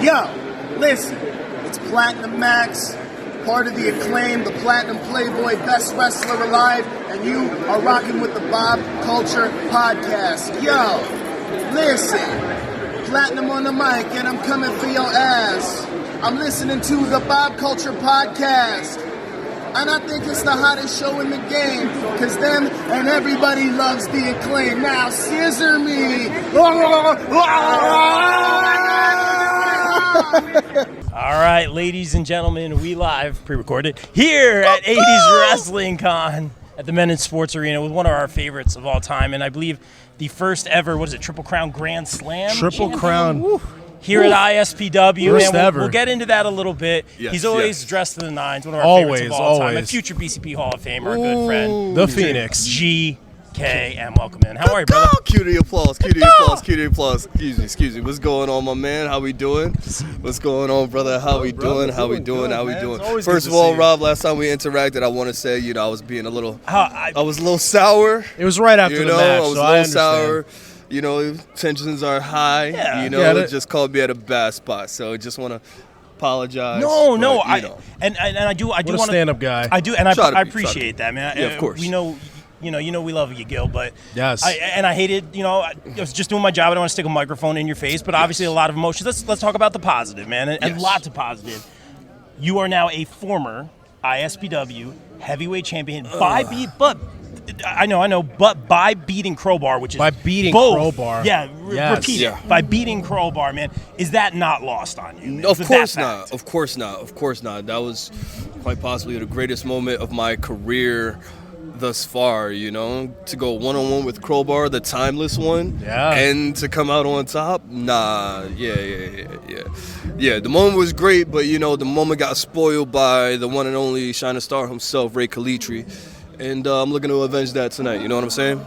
Yo, listen, it's Platinum Max, part of the Acclaim, the Platinum Playboy, best wrestler alive, and you are rocking with the Bob Culture Podcast. Yo, listen, Platinum on the mic, and I'm coming for your ass. I'm listening to the Bob Culture Podcast, and I think it's the hottest show in the game, because them and everybody loves the Acclaim. Now, scissor me. All right, ladies and gentlemen, we live, pre-recorded, here at 80s Wrestling Con at the Men in Sports Arena with one of our favorites of all time, and I believe the first ever, what is it, Triple Crown Grand Slam? Triple Crown. Woo. Here at ISPW, First and ever. we'll get into that a little bit. Yes, He's always yes. dressed to the nines, one of our favorites of all time. A Always. future BCP Hall of Famer, a good friend. The Phoenix. GKM, welcome in. How are you, brother? Cue the applause, cue the applause, cue the applause. Excuse me. What's going on, my man? How we doing? What's going on, brother? How we doing? How we doing? How we doing? First of all, Rob, last time we interacted, I want to say, I was being a little, I was a little sour. It was right after the match, I was so a I little understand. sour. Tensions are high. Yeah. It just called me at a bad spot. So I just want to apologize. And I do want to stand-up guy. I do, and I Try to be. appreciate that, man. Yeah, of course. We know, we love you, Gil, but Yes. I hated, I was just doing my job. I don't want to stick a microphone in your face, but obviously a lot of emotions. Let's talk about the positive, man, and Yes. lots of positive. You are now a former ISPW Heavyweight Champion by beating Crowbar, which is By beating both. Crowbar. Yeah, Yes. repeat Yeah. it. By beating Crowbar, man. Is that not lost on you? Of That course fact? not. Of course not. Of course not. That was quite possibly the greatest moment of my career thus far, to go one-on-one with Crowbar, the timeless one, Yeah. and to come out on top, yeah, the moment was great, but the moment got spoiled by the one and only shining star himself, Rey Calitri, and I'm looking to avenge that tonight. You know what I'm saying?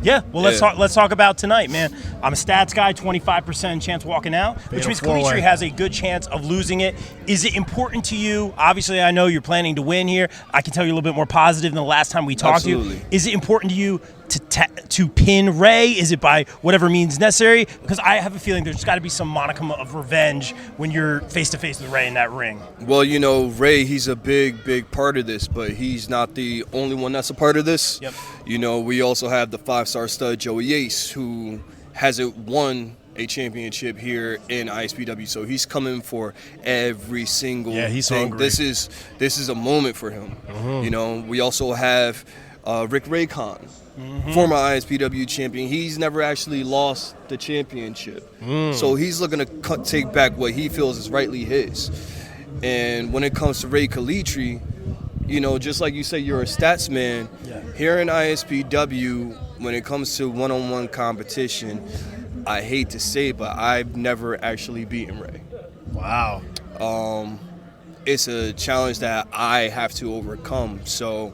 Yeah, well, let's Yeah. talk about tonight, man. I'm a stats guy, 25% chance walking out, which means four-way. Calitri has a good chance of losing it. Is it important to you? Obviously, I know you're planning to win here. I can tell you a little bit more positive than the last time we talked to you. Absolutely. Is it important to you to pin Rey? Is it by whatever means necessary? Because I have a feeling there's got to be some modicum of revenge when you're face-to-face with Rey in that ring. Well, Rey, he's a big part of this, but he's not the only one that's a part of this. Yep. We also have the 5-star stud Joey Yace, who hasn't won a championship here in ISPW, so he's coming for every single he's thing. hungry. This is a moment for him. We also have Rick Raycon, former ISPW champion. He's never actually lost the championship, so he's looking to take back what he feels is rightly his. And when it comes to Rey Calitri, just like you say, you're a stats man. Yeah. Here in ISPW, when it comes to one-on-one competition, I hate to say it, but I've never actually beaten Rey. Wow. It's a challenge that I have to overcome. So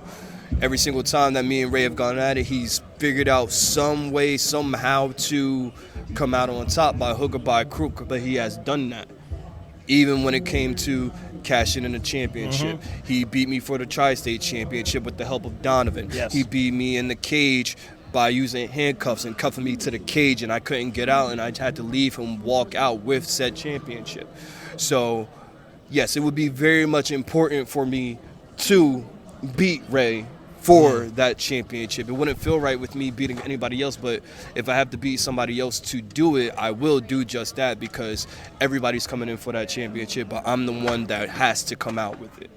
every single time that me and Rey have gone at it, he's figured out some way, somehow to come out on top by hook or by crook, but he has done that. Even when it came to cashing in a championship. He beat me for the Tri-State Championship with the help of Donovan. Yes. He beat me in the cage by using handcuffs and cuffing me to the cage, and I couldn't get out, and I had to leave him walk out with said championship. So, yes, it would be very much important for me to beat Rey for that championship. It wouldn't feel right with me beating anybody else, but if I have to beat somebody else to do it, I will do just that, because everybody's coming in for that championship, but I'm the one that has to come out with it.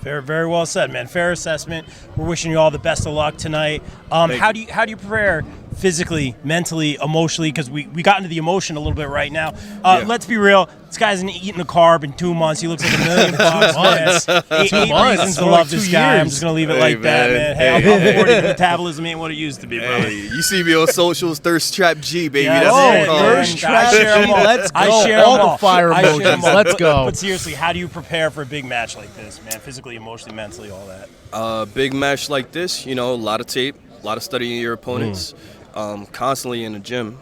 Very well said, man. Fair assessment. We're wishing you all the best of luck tonight. How do you prepare physically, mentally, emotionally? Because we got into the emotion a little bit right now. Let's be real. This guy hasn't eaten a carb in 2 months. He looks like $1 million bucks, man. Eight reasons to love this guy. I'm just gonna leave it like that, man. Hey, I'm 40. The metabolism ain't what it used to be, bro. Hey, you see me on socials, Thirst Trap G, baby. Yeah, That's what it, I'm calling man. Thirst Trap I share 'em G. all. Let's I go. share 'em All the fire I share 'em emojis. all. Let's go. But seriously, how do you prepare for a big match like this, man? Physically, emotionally, mentally, all that. Big match like this, a lot of tape, a lot of studying your opponents, constantly in the gym.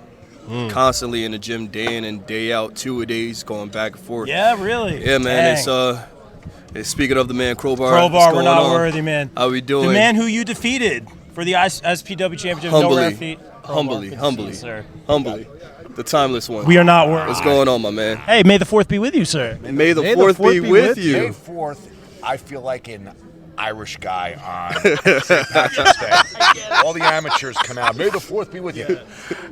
Constantly in the gym, day in and day out, 2 a days, going back and forth. Yeah, really. Yeah, man. Dang. It's speaking of the man Crowbar. Crowbar, what's we're going not on? worthy, man. How we doing? The man who you defeated for the ISPW Championship. Humbly. No rare feat. Humbly. Good to see you, sir. Humbly. the timeless one. We are not worried. What's going on, my man? Hey, may the 4th be with you, sir. May the 4th be with May you. 4th, I feel like an Irish guy on St. Patrick's Day. All the amateurs come out. May the 4th be with you.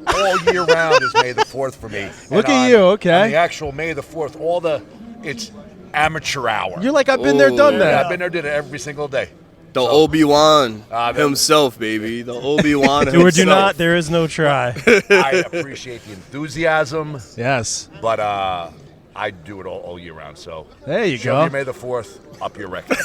All year round is May the 4th for me. Look And at you, okay. On the actual May the 4th, it's amateur hour. You're like, I've been there, done Ooh. that. I've been there, did it every single day. The Obi-Wan that- himself, baby. The Obi-Wan Do himself. or do not, there is no try. I appreciate the enthusiasm, Yes. but I do it all year round. So There you show go. you May the 4th, up your record.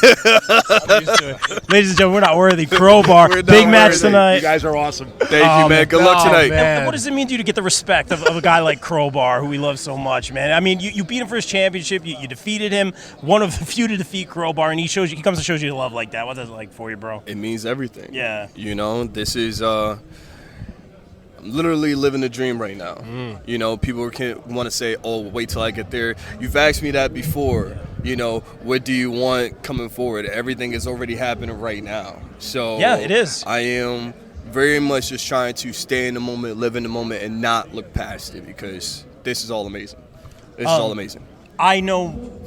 Ladies and gentlemen, we're not worthy. Crowbar, We're not big match worthy. tonight. You guys are awesome. Thank you, man. Good luck tonight. man. What does it mean to you to get the respect of a guy like Crowbar, who we love so much, man? I mean, you beat him for his championship. You defeated him, one of the few to defeat Crowbar, and he comes and shows you love like that. What's that like for you, bro? It means everything. Yeah. You know, this is I'm literally living the dream right now. You know, people can want to say, "Oh, wait till I get there." You've asked me that before. You know, what do you want coming forward? Everything is already happening right now. So Yeah, it is. I am very much just trying to stay in the moment, live in the moment, and not look past it because this is all amazing. This is all amazing. I know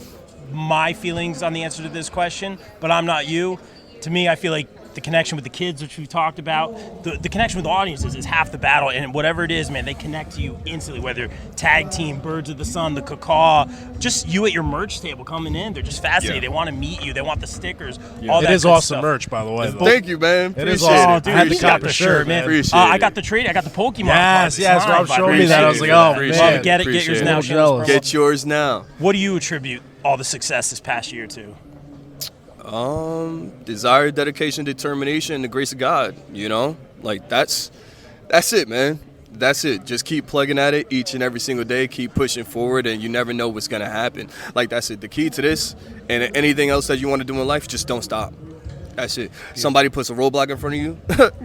my feelings on the answer to this question, but I'm not you. To me, I feel like the connection with the kids, which we've talked about, the connection with the audiences is half the battle. And whatever it is, man, they connect to you instantly, whether tag team, Birds of the Sun, the Cacaw, just you at your merch table coming in. They're just fascinated. Yeah. They want to meet you. They want the stickers. All It that is good awesome stuff. merch, by the way. though. Thank you, man. It is Appreciate awesome. Oh, I dude, had we to got cop the the shirt, shirt, man. man. Appreciate I it. got the trade. I got the Pokemon. Yes, card. yes, It's Rob signed showed by me that. I was like, oh, Appreciate man. it. Get yours Appreciate now. it. Shameless jealous. promo. Get yours now. What do you attribute all the success this past year to? Desire, dedication, determination, and the grace of God. You know, like that's it, man. That's it. Just keep plugging at it each and every single day. Keep pushing forward, and you never know what's gonna happen. Like that's it. The key to this and anything else that you want to do in life, just don't stop. That's it. Somebody puts a roadblock in front of you,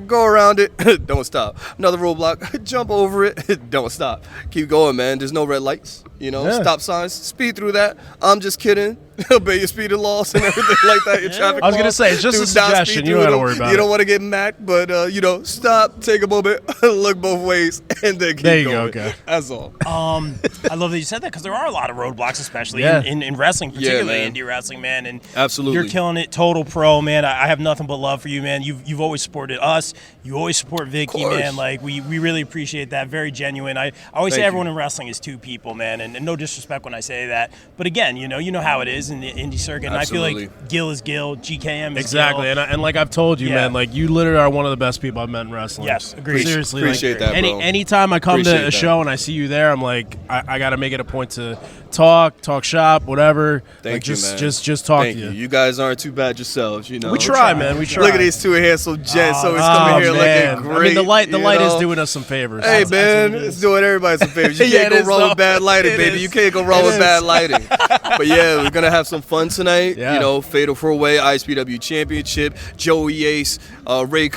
go around it. Don't stop. Another roadblock, jump over it. Don't stop. Keep going, man. There's no red lights. You know, Yeah. stop signs. Speed through that. I'm just kidding. Obey your speed laws and everything like that. Your traffic I was gonna laws. say, it's just Do a not suggestion. speed You don't through gotta them. worry about You don't it. want to get macked, but you know, stop, take a moment, look both ways, and then keep There you go, going. okay. That's all. I love that you said that because there are a lot of roadblocks, especially Yeah. in wrestling, particularly man. indie wrestling, man. And Absolutely. you're killing it, total pro, man. I have nothing but love for you, man. You've always supported us. You always support Vicky, course. man. Like we really appreciate that. Very genuine. I always say Thank everyone you. in wrestling is two people, man. And no disrespect when I say that, but again, you know how it is in the indie circuit. And I feel Absolutely. like Gil is Gil, GKM is Exactly, Gil. and like I've told you, Yeah. man, like you literally are one of the best people I've met in wrestling. Yes, agreed. Seriously, Appreciate like, that, bro. anytime I come Appreciate to a that. show and I see you there, I'm like, I got to make it a point to talk shop, whatever. Thank like, you, just, man. just talk Thank to you. You guys aren't too bad yourselves, you know. We try, man. We try. Look at these two handsome gents always Oh, coming here man. looking great. I mean, the light you is know? doing us some favors. Hey, That's man, what it it's is. doing everybody some favors. You Yeah, can't it go is, wrong though. with bad lighting, It baby. is. You can't go wrong It with is. bad lighting. But yeah, we're going to have some fun tonight. Yeah. You know, Fatal 4-Way, ISPW Championship, Joey Ace, Rey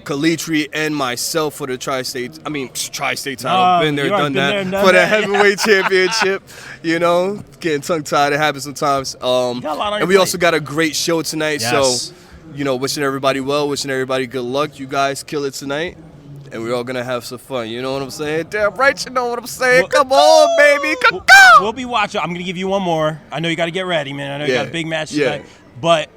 Calitri, and myself for the tri-state title. Been there, you are done been that. there and done For the that. heavyweight championship. You know, getting tongue-tied. It happens sometimes. got a lot on And your we also plate. got a great show tonight. Yes. So, you know, wishing everybody well, wishing everybody good luck. You guys kill it tonight. And we're all gonna have some fun. You know what I'm saying? Damn right, you know what I'm saying. Come on, baby, come go. We'll be watching. I'm gonna give you one more. I know you got to get ready, man. I know you got a big match Yeah. tonight. But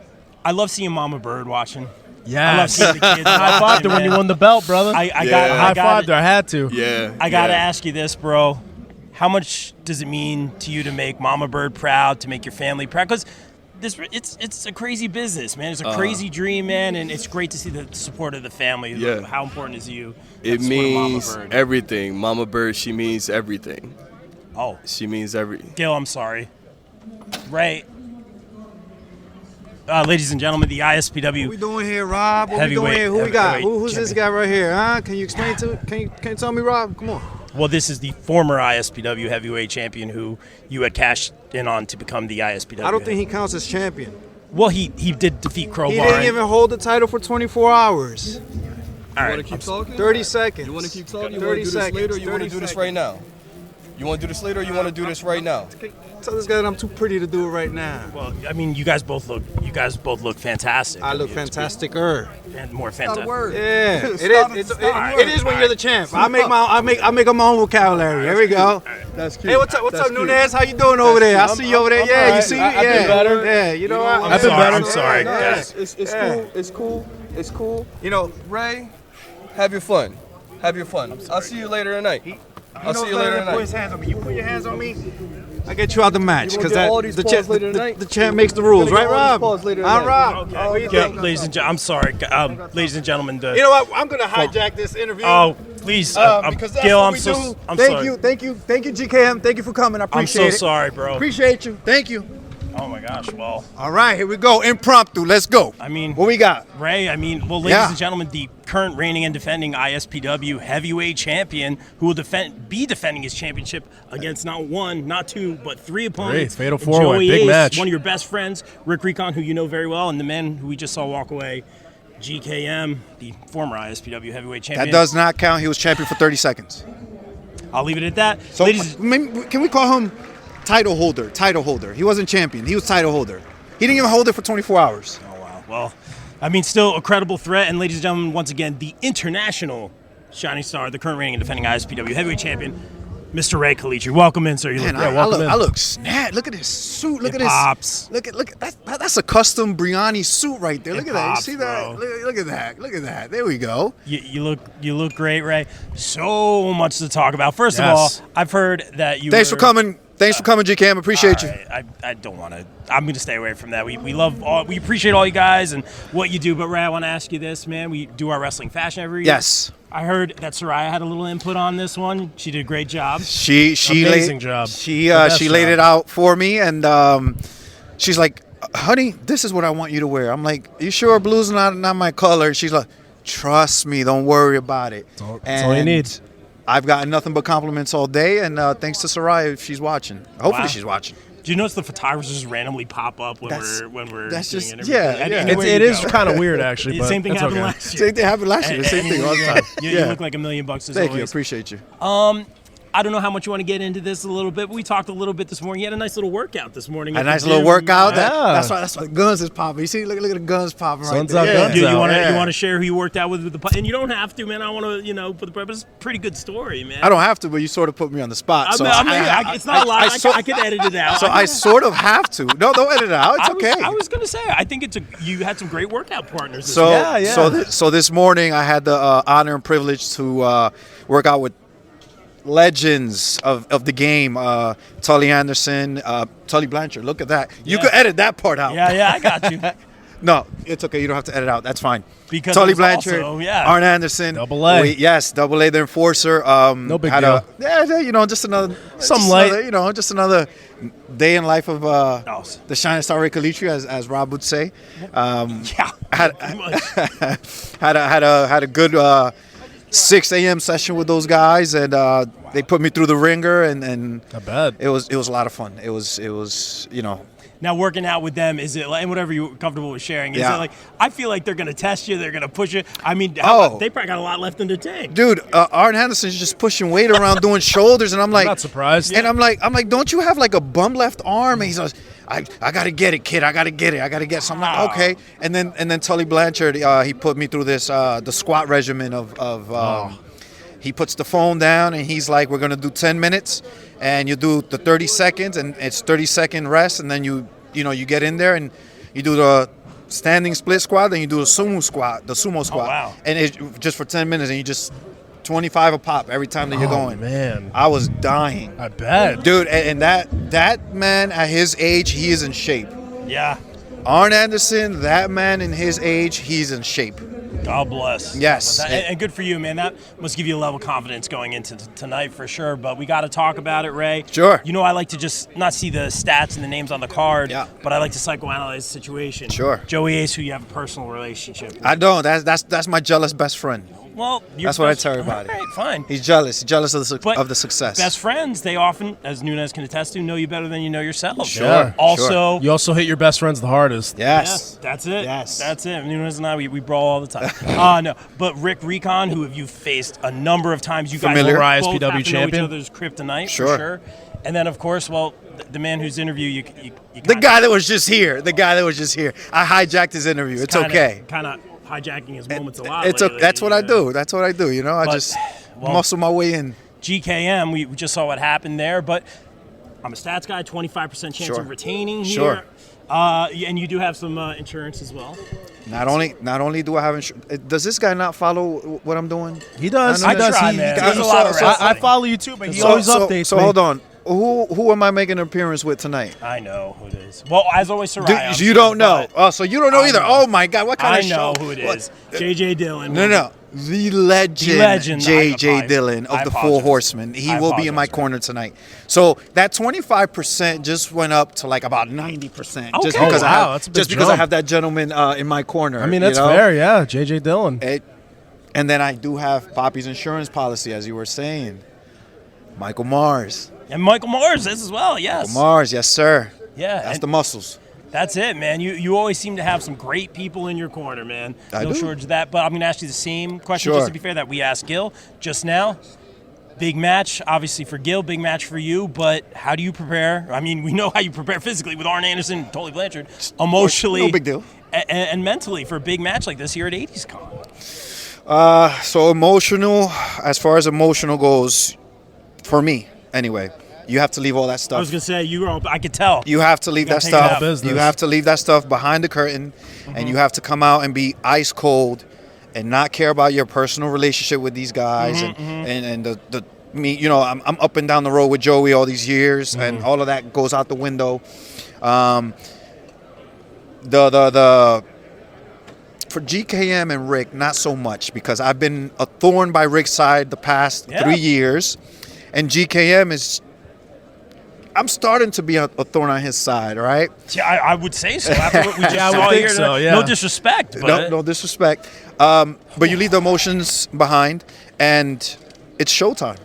I love seeing Mama Bird watching. I love Yes. seeing the kids. High five her when you won the belt, brother. I Yeah. got. High I got. five her. I had to. Yeah. I gotta yeah. ask you this, bro. How much does it mean to you to make Mama Bird proud, to make your family proud? Because it's a crazy business, man. It's a crazy dream, man, and it's great to see the support of the family. Yeah. How important is to you? It the support of Mama means Bird? everything. Mama Bird, she means everything. Oh, She means everything. Gil, I'm sorry. Right. Ladies and gentlemen, the ISPW. What we doing here, Rob? What we Heavyweight- doing here? Who we got? heavyweight Who's this champion. guy right here? Huh? Can you explain to? Can you tell me, Rob? Come on. Well, this is the former ISPW Heavyweight Champion who you had cashed in on to become the ISPW. I don't think he counts as champion. Well, he did defeat Crowbar. He didn't and- even hold the title for 24 hours. All right. Keep talking? 30 seconds. You want to keep talking? You 30 want to do this seconds. later or you want to 30 do this seconds. right now? You want to do this later, or you want to do this right now? Tell this guy that I'm too pretty to do it right now. Well, I mean, you guys both look fantastic. I look fantastic-er. And more fantastic. Yeah, it is when you're the champ. I make up my own vocabulary. Here we go. That's cute. Hey, what's up, Nunez? How you doing over there? I see you over there. Yeah, you see me? I've been better. Yeah, you know what? I've been better. I'm No, sorry, no, guys. It's cool. You know, Ray, have your fun. Have your fun. I'll see you later tonight. I'll see you later Put tonight. his hands on me. You put your hands on me, I get you out the match You because gonna get all these paws later tonight? the champ makes the rules, Gonna right, get all Rob? these paws later I'm tonight. Rob. Okay. What do you Yeah, think? ladies and gentlemen, I'm sorry, ladies and gentlemen. You know what? I'm gonna hijack this interview. Oh, please, because that's Gil, what I'm we so do. I'm Thank sorry. you, GKM. Thank you for coming. I I'm appreciate so it. sorry, bro. Appreciate you. Thank you. Oh my gosh. Well, All right, here we go. Impromptu. Let's go. I mean, What we got? Ray, ladies Yeah. and gentlemen, the current reigning and defending ISPW Heavyweight Champion, who will be defending his championship against not one, not two, but three opponents. Fatal four-way, Joey big Ace, match. one of your best friends, Rick Recon, who you know very well, and the man who we just saw walk away, GKM, the former ISPW Heavyweight Champion. That does not count. He was champion for 30 seconds. I'll leave it at that. So Ladies, maybe, can we call him title holder? Title holder. He wasn't champion. He was title holder. He didn't even hold it for 24 hours. oh wow. Well, still a credible threat. And ladies and gentlemen, once again, the international shining star, the current reigning and defending ISPW Heavyweight Champion, Mr. Rey Calitri. Welcome in, sir. You look Man, great. I look snap. Look at this suit. Look It at this. pops. Look at that's a custom Briani suit right there. It Look at that. You pops, see that? bro. Look at that. Look at that. There we go. You look great, Ray. So much to talk about. First of Yes. all, I've heard that you. Thanks for were- coming. Thanks for coming, GKM. Appreciate you. I don't want to. I'm going to stay away from that. We love all. We appreciate all you guys and what you do. But Ray, I want to ask you this, man. We do our wrestling fashion every year. Yes. I heard that Soraya had a little input on this one. She did a great job. She Amazing laid, job. She The best she laid job. it out for me, and she's like, "Honey, this is what I want you to wear." I'm like, "You sure blue's not my color?" She's like, "Trust me, don't worry about it." That's all you need. I've gotten nothing but compliments all day, and thanks to Soraya if she's watching. Hopefully Wow. she's watching. Do you notice the photographers just randomly pop up when That's- we're that's doing just- interviews? yeah, And yeah. anywhere It you is go. kind of weird, actually. The But same thing that's happened okay. last year. Same thing happened last year. The same thing all the time. You look like $1 million as Thank you. always. Appreciate you. I don't know how much you want to get into this a little bit, but we talked a little bit this morning. You had a nice little workout this morning. A at the nice little gym. workout. Yeah. That's why the guns is popping. You see, look at the guns popping right Sun's there. out, guns Do you out. want to Yeah. you want to share who you worked out with the and you don't have to, man. I want to for the purpose. Pretty good story, man. I don't have to, but you sort of put me on the spot. So It's not a lot. I can edit it out. So I sort of have to. No, don't edit it out. It's okay. I was gonna say. I think you had some great workout partners. This So, week. so this morning I had the honor and privilege to work out with legends of the game. Tully Anderson, Tully Blanchard. Look at that. You Yeah. could edit that part out. yeah, I got you. No, it's okay. You don't have to edit out. That's fine. Because Tully it was Blanchard, also, yeah. Arn Anderson, Double A. Yes, Double A, the enforcer. No big had deal. just another Some light. just another day in life of the shining star Rey Calitri, as Rob would say. Yeah, had pretty much. had a good 6 a.m. session with those guys, and they put me through the ringer, and Not bad. it was a lot of fun. It was Now working out with them, is it like, and whatever you're comfortable with sharing? Is Yeah. it like, I feel like they're gonna test you, they're gonna push you. I mean, they probably got a lot left in their tank. dude. Arn Anderson's just pushing weight around, doing shoulders, and I'm like, Not surprised. And I'm like, don't you have like a bum left arm? And he's like, I gotta get it, kid. I gotta get it. So I'm like, okay. And then Tully Blanchard, he put me through this the squat regimen of he puts the phone down and he's like, we're gonna do 10 minutes, and you do the 30 seconds, and it's 30-second rest, and then you get in there and you do the standing split squat, then you do the sumo squat, wow. and it's just for 10 minutes, and you just 25 a pop every time that you're going. Man, I was dying. I bet. Dude, and that man at his age, he is in shape. Yeah, Arn Anderson, that man in his age, he's in shape. God bless. Yes. And good for you, man. That must give you a level of confidence going into tonight for sure. But we got to talk about it, Ray. Sure. You know, I like to just not see the stats and the names on the card, Yeah. but I like to psychoanalyze the situation. Sure. Joey Ace, who you have a personal relationship with. I don't. That's my jealous best friend. Well, That's what I tell everybody. All right, fine. He's jealous. He's jealous of the, But of the success. Best friends, they often, as Nunes can attest to, know you better than you know yourself. Sure. Also, You also hit your best friends the hardest. Yes. yeah, that's it. Yes. That's it. Nunes and I, we brawl all the time. No, but Rick Recon, who have you faced a number of times, you Familiar. guys both ISPW have to know each champion. other's kryptonite, Sure. for sure. And then, of course, well, the man whose interview you The guy that was just here. The guy that was just here. I hijacked his interview. It's okay. Kind of hijacking his moments a lot. It's lately, that's what I yeah. do. That's what I do. You know, I But, just well, muscle my way in. GKM, we just saw what happened there, but I'm a stats guy, 25% chance Sure. of retaining here. Sure. And you do have some insurance as well. Not only do I have insurance. Does this guy not follow what I'm doing? He does. I He does. try, He, man. he- There's a lot of I wrestling. follow you too, but he always updates So me. hold on. Who am I making an appearance with tonight? I know who it is. Well, as always, Soraya. You don't know. but Oh, so you don't know I either. know. Oh my God, what kind I of know show? who it What? is. JJ Dillon. No. The legend, legend. J.J. I Dillon of the Four apologize. Horsemen. He I will be in my apologize, corner tonight. So that 25% just went up to like about 90%. Just Okay. because Oh, I wow, have, that's a big just because I jump. have that gentleman in my corner. I mean, you that's know? fair. Yeah, JJ Dillon. And then I do have Poppy's insurance policy, as you were saying. Michael Mars. And Michael Mars is as well, yes. Mars, yes, sir. Yeah. That's and the muscles. that's it, man. You always seem to have some great people in your corner, man. I No do. shortage of that. But I'm going to ask you the same question, Sure. just to be fair, that we asked Gil just now. Big match, obviously, for Gil. Big match for you. But how do you prepare? I mean, we know how you prepare physically with Arn Anderson and Tully Blanchard. Emotionally. No big deal. And mentally for a big match like this here at 80s Con. So emotional, as far as emotional goes, for me, anyway, you have to leave all that I stuff. was going to say, I could tell. You have to leave You that gotta take it stuff. out. Business. You have to leave that stuff behind the curtain, and you have to come out and be ice cold, and not care about your personal relationship with these guys, and the me. You know, I'm up and down the road with Joey all these years, and all of that goes out the window. The for GKM and Rick, not so much, because I've been a thorn by Rick's side the past 3 years, and GKM is. I'm starting to be a thorn on his side, all right? Yeah, I would say so. After what we just I would saw think here, so, yeah. no disrespect, but No disrespect. But you leave the emotions behind, and it's showtime.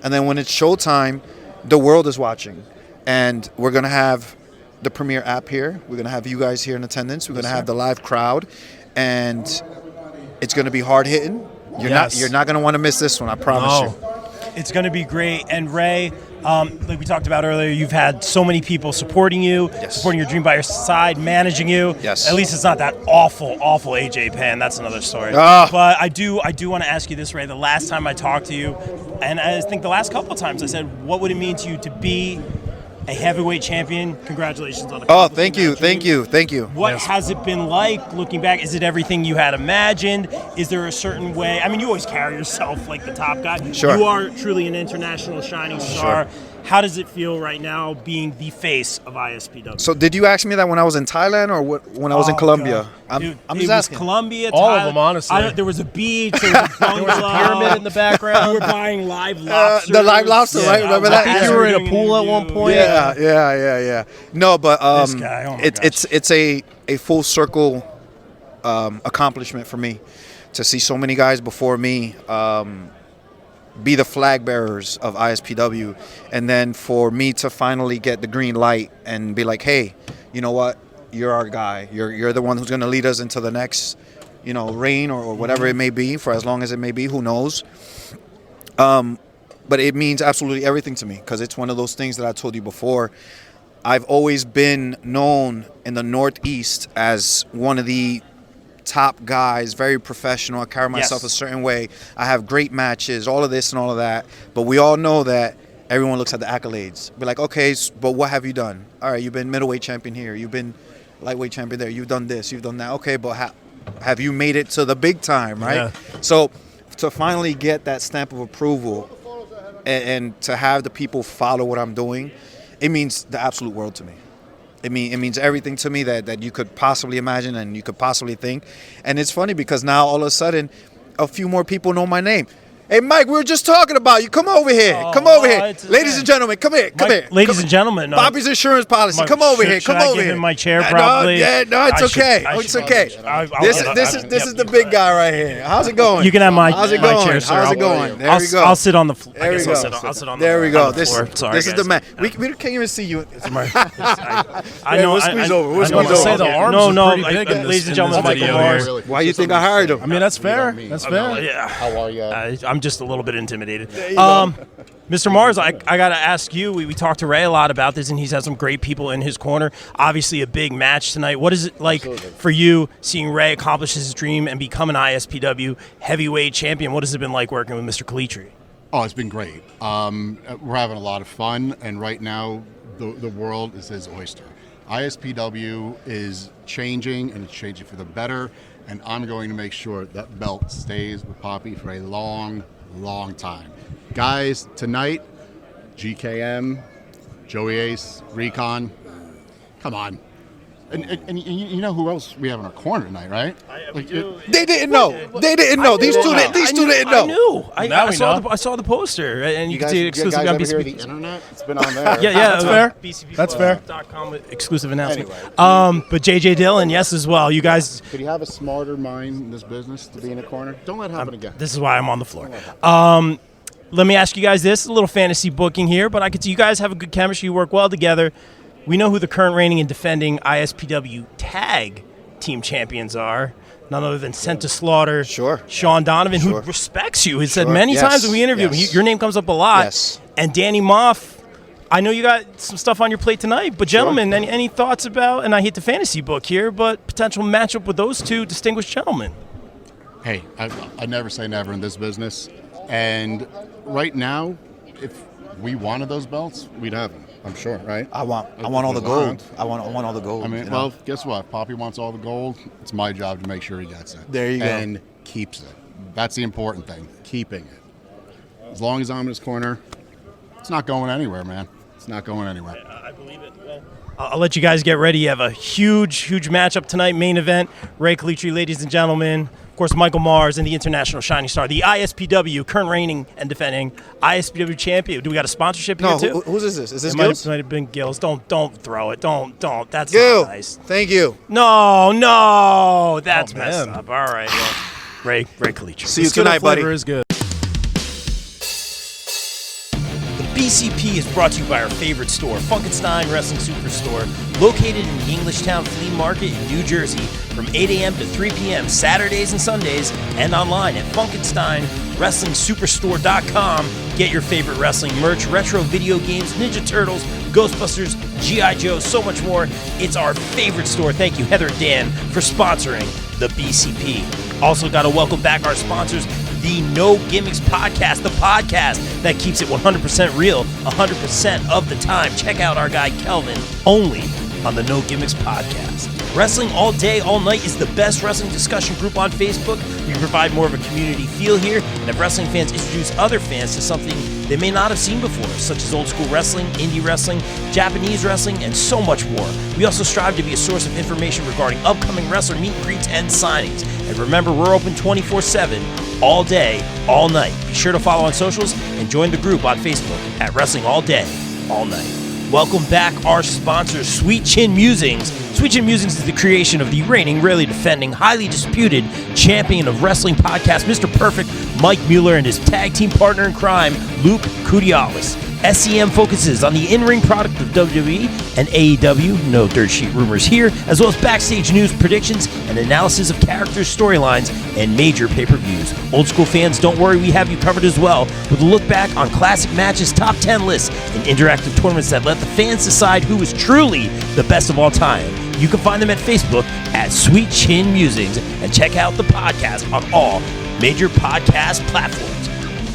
And then when it's showtime, the world is watching. And we're going to have the Premier app here. We're going to have you guys here in attendance. We're going to have the live crowd. And it's going to be hard-hitting. You're not going to want to miss this one, I promise you. it's going to be great. And Ray, like we talked about earlier, you've had so many people supporting you, supporting your dream by your side, managing you. Yes. At least it's not that awful AJ Penn. That's another story. Ah. But I do want to ask you this, Ray. The last time I talked to you, and I think the last couple of times, I said, what would it mean to you to be a heavyweight champion? Congratulations on the Oh, thank you. What has it been like looking back? Is it everything you had imagined? Is there a certain way? I mean, you always carry yourself like the top guy. Sure. You are truly an international shining star. How does it feel right now being the face of ISPW? So did you ask me that when I was in Thailand or when I was in Colombia? Dude, I'm it just was asking. Colombia, All Thailand. of them, honestly. There was a beach, there was a bungalow. There was a pyramid in the background. You were buying live lobsters. The live lobster, right? Remember that? I think Yeah. you were in a pool at one point. Yeah. No, but This guy, oh my gosh. it's a full circle accomplishment for me to see so many guys before me be the flag bearers of ISPW, and then for me to finally get the green light and be like, hey, you know what? You're our guy. You're the one who's going to lead us into the next, reign or whatever it may be, for as long as it may be. Who knows? But it means absolutely everything to me, because it's one of those things that I told you before. I've always been known in the Northeast as one of the top guys, very professional. I carry myself a certain way. I have great matches, all of this and all of that. But we all know that everyone looks at the accolades. Be like, okay, but what have you done? All right, you've been middleweight champion here. You've been lightweight champion there. You've done this. You've done that. Okay, but have you made it to the big time, right? Yeah. So to finally get that stamp of approval and to have the people follow what I'm doing, it means the absolute world to me. It means everything to me that you could possibly imagine and you could possibly think. And it's funny because now all of a sudden a few more people know my name. Hey, Mike, we were just talking about you. Come over here. Come over here. Ladies and gentlemen, come here. Come here. Ladies and gentlemen. Bobby's insurance policy. Come over here. Come over here. here. Him my chair, probably. No, it's okay. It's okay. This is the big guy right here. How's it going? You can have my chair, sir. How's it going? There we go. I'll sit on the floor. There we go. I'll sit on there we go. the floor. Sorry, this is the man. We can't even see you. I know. We'll squeeze over. We'll I squeeze was over. say the arms No, are pretty big in ladies and this gentlemen, Michael video Mars. here. Why you think I hired him? I mean, that's fair. That's fair. Yeah. How are you? I'm just a little bit intimidated. Mr. Mars, I got to ask you, we talked to Ray a lot about this, and he's had some great people in his corner. Obviously, a big match tonight. What is it like for you seeing Ray accomplish his dream and become an ISPW Heavyweight Champion? What has it been like working with Mr. Calitri? Oh, it's been great. We're having a lot of fun, and right now the world is his oyster. ISPW is changing, and it's changing for the better, and I'm going to make sure that belt stays with Poppy for a long, long time. Guys, tonight, GKM, Joey Ace, Recon, come on. And you know who else we have in our corner tonight, right? They didn't know. They didn't know. These two didn't know. I knew. Now we know. I saw the poster, and you can guys, see it you exclusively guys on ever hear BCP. the internet? It's been on there. Yeah, That's fair. That's fair. BCP.com exclusive announcement. Anyway. But JJ Dillon, yes, as well. You guys. Could you have a smarter mind in this business to be in a corner? Don't let it happen again. This is why I'm on the floor. Let me ask you guys this: a little fantasy booking here, but I could see you guys have a good chemistry. You work well together. We know who the current reigning and defending ISPW Tag Team Champions are. None other than Sent to Slaughter, Sean Donovan, who respects you. He said many times when we interviewed him, your name comes up a lot. Yes. And Danny Moff. I know you got some stuff on your plate tonight, but gentlemen, any thoughts about, and I hate the fantasy book here, but potential matchup with those two distinguished gentlemen? Hey, I never say never in this business. And right now, if we wanted those belts, we'd have them. I'm sure, right? I want all the gold. I want all the gold. I mean, well, guess what? Poppy wants all the gold. It's my job to make sure he gets it. There you go. And keeps it. That's the important thing, keeping it. As long as I'm in his corner, it's not going anywhere, man. It's not going anywhere. I believe it. Well, I'll let you guys get ready. You have a huge matchup tonight, main event. Rey Calitri, ladies and gentlemen. Of course, Michael Mars and the International Shining Star, the ISPW, current reigning and defending ISPW champion. Do we got a sponsorship here too? Whose is this? Is this It Gil's? might have been Gil's. Don't throw it. Don't. That's Gil, not nice. thank you. No, that's messed up. All right, well, Rey Calitri. See you tonight, buddy. Flavor is good. BCP is brought to you by our favorite store, Funkenstein Wrestling Superstore, located in the Englishtown Flea Market in New Jersey from 8 a.m. to 3 p.m. Saturdays and Sundays, and online at FunkensteinWrestlingSuperstore.com. Get your favorite wrestling merch, retro video games, Ninja Turtles, Ghostbusters, G.I. Joe, so much more. It's our favorite store. Thank you, Heather and Dan, for sponsoring the BCP. Also got to welcome back our sponsors, the No Gimmicks Podcast, the podcast that keeps it 100% real 100% of the time. Check out our guy Kelvin, only on the No Gimmicks Podcast. Wrestling All Day, All Night is the best wrestling discussion group on Facebook. We provide more of a community feel here, and have wrestling fans introduce other fans to something they may not have seen before, such as old school wrestling, indie wrestling, Japanese wrestling, and so much more. We also strive to be a source of information regarding upcoming wrestler meet and greets and signings. And remember, we're open 24/7, all day, all night. Be sure to follow on socials and join the group on Facebook at Wrestling All Day, All Night. Welcome back our sponsors, Sweet Chin Musings. Sweet Chin Musings is the creation of the reigning, rarely defending, highly disputed champion of wrestling podcast, Mr. Perfect, Mike Mueller, and his tag team partner in crime, Luke Kudialis. SCM focuses on the in-ring product of WWE and AEW, no dirt sheet rumors here, as well as backstage news, predictions, and analysis of characters, storylines, and major pay-per-views. Old school fans, don't worry, we have you covered as well, with a look back on classic matches, top 10 lists, and interactive tournaments that let the fans decide who is truly the best of all time. You can find them at Facebook at Sweet Chin Musings, and check out the podcast on all major podcast platforms.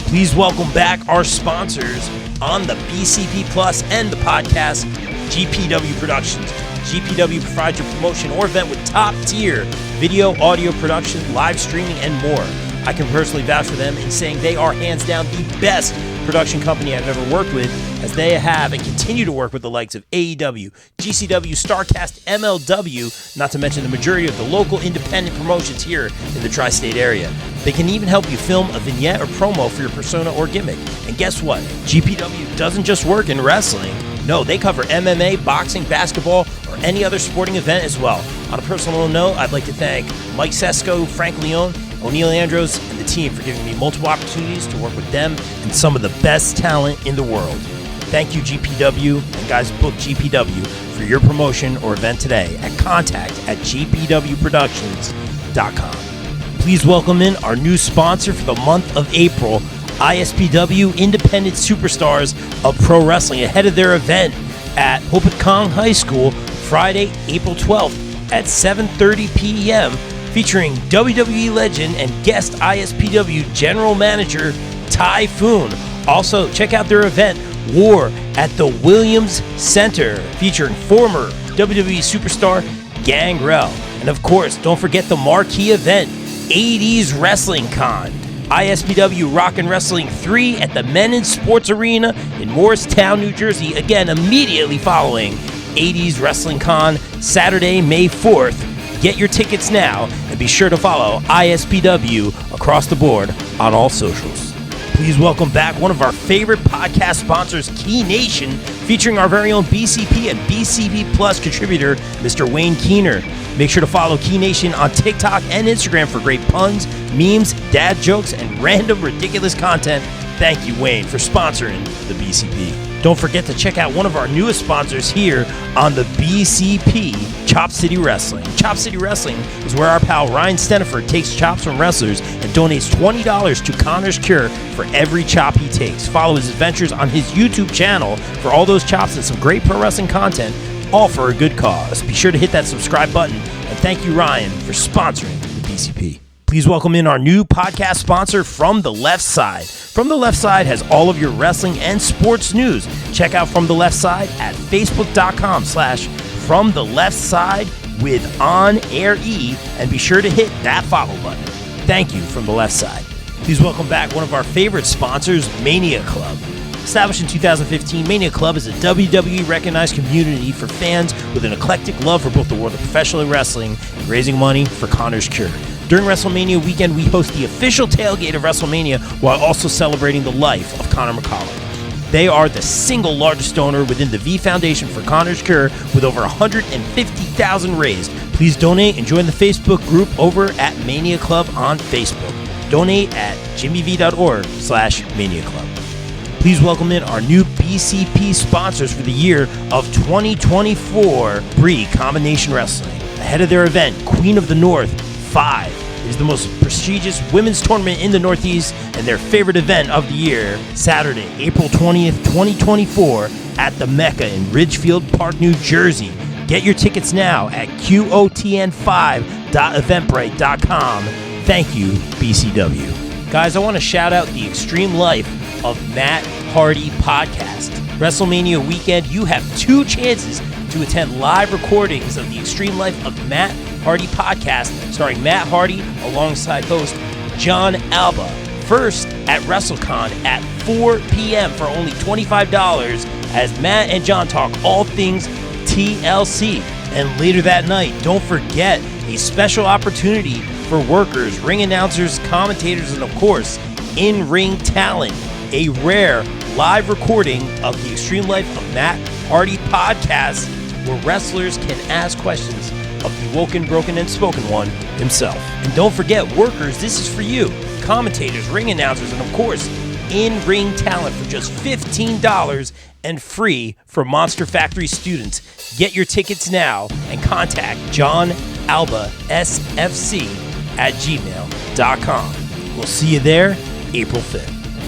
Please welcome back our sponsors on the BCP Plus and the podcast, GPW Productions. GPW provides your promotion or event with top-tier video, audio production, live streaming, and more. I can personally vouch for them in saying they are hands down the best production company I've ever worked with, as they have and continue to work with the likes of AEW, GCW, StarCast, MLW, not to mention the majority of the local independent promotions here in the tri-state area. They can even help you film a vignette or promo for your persona or gimmick. And guess what? GPW doesn't just work in wrestling. No, they cover MMA, boxing, basketball, or any other sporting event as well. On a personal note, I'd like to thank Mike Sesko, Frank Leone, O'Neil Andros, and the team for giving me multiple opportunities to work with them and some of the best talent in the world. Thank you, GPW, and guys, book GPW for your promotion or event today at contact@gpwproductions.com. Please welcome in our new sponsor for the month of April, ISPW Independent Superstars of Pro Wrestling, ahead of their event at Hopatcong High School, Friday, April 12th at 7:30 p.m., featuring WWE legend and guest ISPW General Manager Typhoon. Also, check out their event, War at the Williams Center, featuring former WWE superstar Gangrel. And of course, don't forget the marquee event, 80s Wrestling Con. ISPW Rock and Wrestling 3 at the Men Sports Arena in Morristown, New Jersey. Again, immediately following 80s Wrestling Con, Saturday, May 4th. Get your tickets now and be sure to follow ISPW across the board on all socials. Please welcome back one of our favorite podcast sponsors, Key Nation, featuring our very own BCP and BCP Plus contributor, Mr. Wayne Keener. Make sure to follow Key Nation on TikTok and Instagram for great puns, memes, dad jokes, and random ridiculous content. Thank you, Wayne, for sponsoring the BCP. Don't forget to check out one of our newest sponsors here on the BCP, Chop City Wrestling. Chop City Wrestling is where our pal Ryan Steniford takes chops from wrestlers and donates $20 to Connor's Cure for every chop he takes. Follow his adventures on his YouTube channel for all those chops and some great pro wrestling content, all for a good cause. Be sure to hit that subscribe button, and thank you, Ryan, for sponsoring the BCP. Please welcome in our new podcast sponsor, From the Left Side. From the Left Side has all of your wrestling and sports news. Check out From the Left Side at facebook.com/From the Left Side with On Air E, and be sure to hit that follow button. Thank you, From the Left Side. Please welcome back one of our favorite sponsors, Mania Club. Established in 2015, Mania Club is a WWE recognized community for fans with an eclectic love for both the world of professional wrestling and raising money for Connor's Cure. During WrestleMania weekend, we host the official tailgate of WrestleMania while also celebrating the life of Conor McCollum. They are the single largest donor within the V Foundation for Connor's Cure, with over $150,000 raised. Please donate and join the Facebook group over at Mania Club on Facebook. Donate at jimmyv.org/Mania Club. Please welcome in our new BCP sponsors for the year of 2024, Bree Combination Wrestling. Ahead of their event, Queen of the North 5 is the most prestigious women's tournament in the Northeast and their favorite event of the year, Saturday, April 20th, 2024 at the Mecca in Ridgefield Park, New Jersey. Get your tickets now at qotn5.eventbrite.com. Thank you, BCW. Guys, I want to shout out the Extreme Life of Matt Hardy podcast. WrestleMania weekend, you have 2 chances to attend live recordings of the Extreme Life of Matt Hardy podcast, starring Matt Hardy alongside host John Alba. First at WrestleCon at 4 p.m. for only $25 as Matt and John talk all things TLC. And later that night, don't forget a special opportunity for workers, ring announcers, commentators, and of course, in-ring talent. A rare live recording of the Extreme Life of Matt Hardy podcast where wrestlers can ask questions of the woken, broken, and spoken one himself. And don't forget, workers, this is for you. Commentators, ring announcers, and of course, in-ring talent for just $15 and free for Monster Factory students. Get your tickets now and contact John Alba SFC at gmail.com. We'll see you there April 5th.